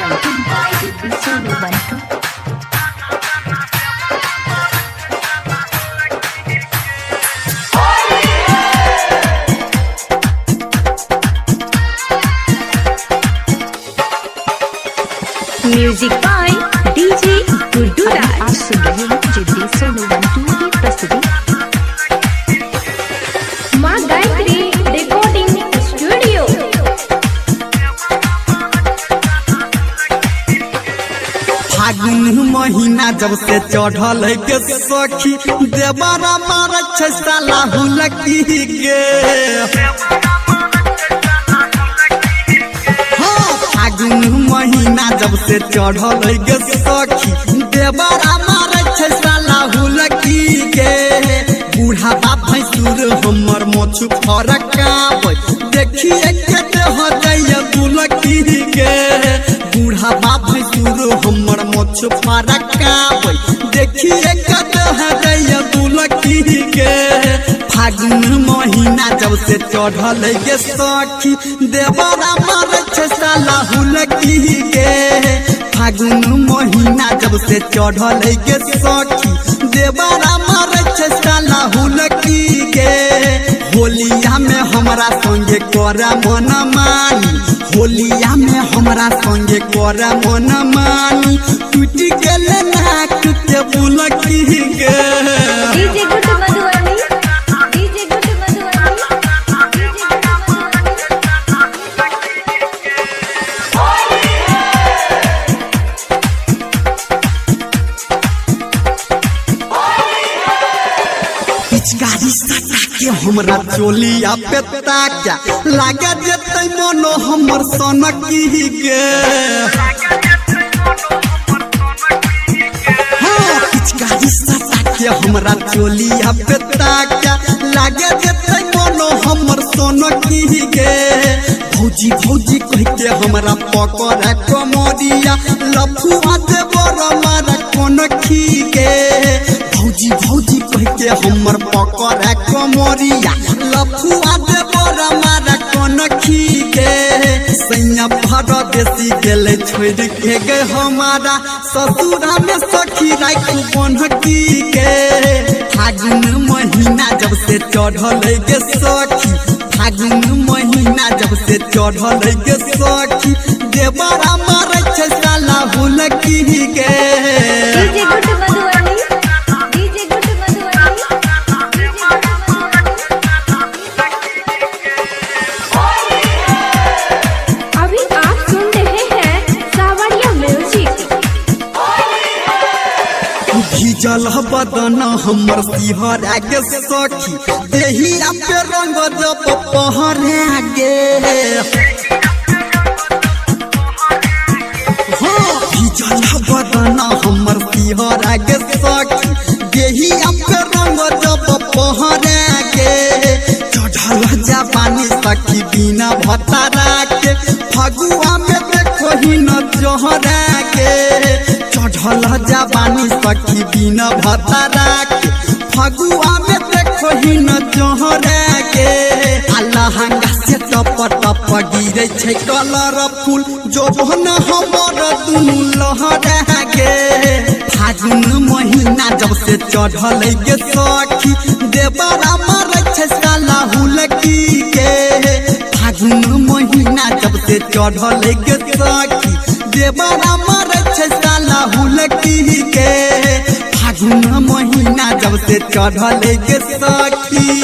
presented by Solo Bantu. Music by DJ Gurdura. आप सुन रहे हैं जिद्दी सोलो बंटू की प्रस्तुति। माँ गायत्री रिकॉर्डिंग स्टूडियो। फागुन महीना जब से चढ़ल के सखी देवरा मार साला हुलकी गे। फागुन महीना जब से चढ़ल के सखी देवरा मार साला हुलकी गे। बूढ़ा भैंसुर हमर मोछ फरकावे देखिए कते हो जाइए गुलकी गे। बूढ़ा भैंसुर हमर मोछ फरकावे देखिए कते हो जाइए गुलकी गे। फागुन महीना जब से चढ़ल के सखी देवरा मार साला हुलकी गे। फागुन महीना जब से चढ़ल के सखी देवरा मार साला हुलकी गे। होलिया में हमरा संगे कर मन मानी, होलिया में हमरा संगे कर मन मानी, टूट गेल नाक के बुलकी गे। DJ good Madhubani, DJ good Madhubani, पिचकारी सटा के हमरा चोलिया पे ताका लागे जेतै मनो हमर सनकी गे। पिचकारी सटा के हमरा चोलिया पे ताका लागे जेतै मनो हमर सनकी गे। भौजी भौजी कह के हमरा पकड़ कमरिया लफुआ दे बड़ मारा कोन खी गे। भौजी भौजी कह के हमर पकड़ कमरिया लफुआ दे बड़ मारा कोन खी गे। सैया भर देसी गेले छोड़ के गे हमारा ससुरा में सखी राख बनकी गे। फागुन महीना जब से चढ़ल गे सखी, फागुन महीना जब से चढ़ल गे सखी देवरा मार साला हुलकी गे। DJ good Madhubani, DJ good Madhubani, अभी आप सुन रहे हैं सावरिया म्यूजिक। भीजल बदन हमर सिहर आगे सखी देहिया पे रंग जब पहरे आगे। भीजल बदन हमर सिहर आगे सखी देहिया पे रंग जब पहरे आगे। चढ़ल जवानी सखी बिना भतारा के फगुआ में देखो ही न जहरा के। चढ़ल जवानी सखी बिना भतारा के फगुआ में देखो ही न जहरा के। लहंगा से टप टप गिरे छै कलर फूल जोबन हमर दुनू लहरा के। फागुन महीना जब से चढ़ल गे सखी देवरा मार साला हुलकी गे। फागुन महीना जब से चढ़ल गे सखी देवरा मार साला हुलकी गे। फागुन महीना जब से चढ़ल गे सखी।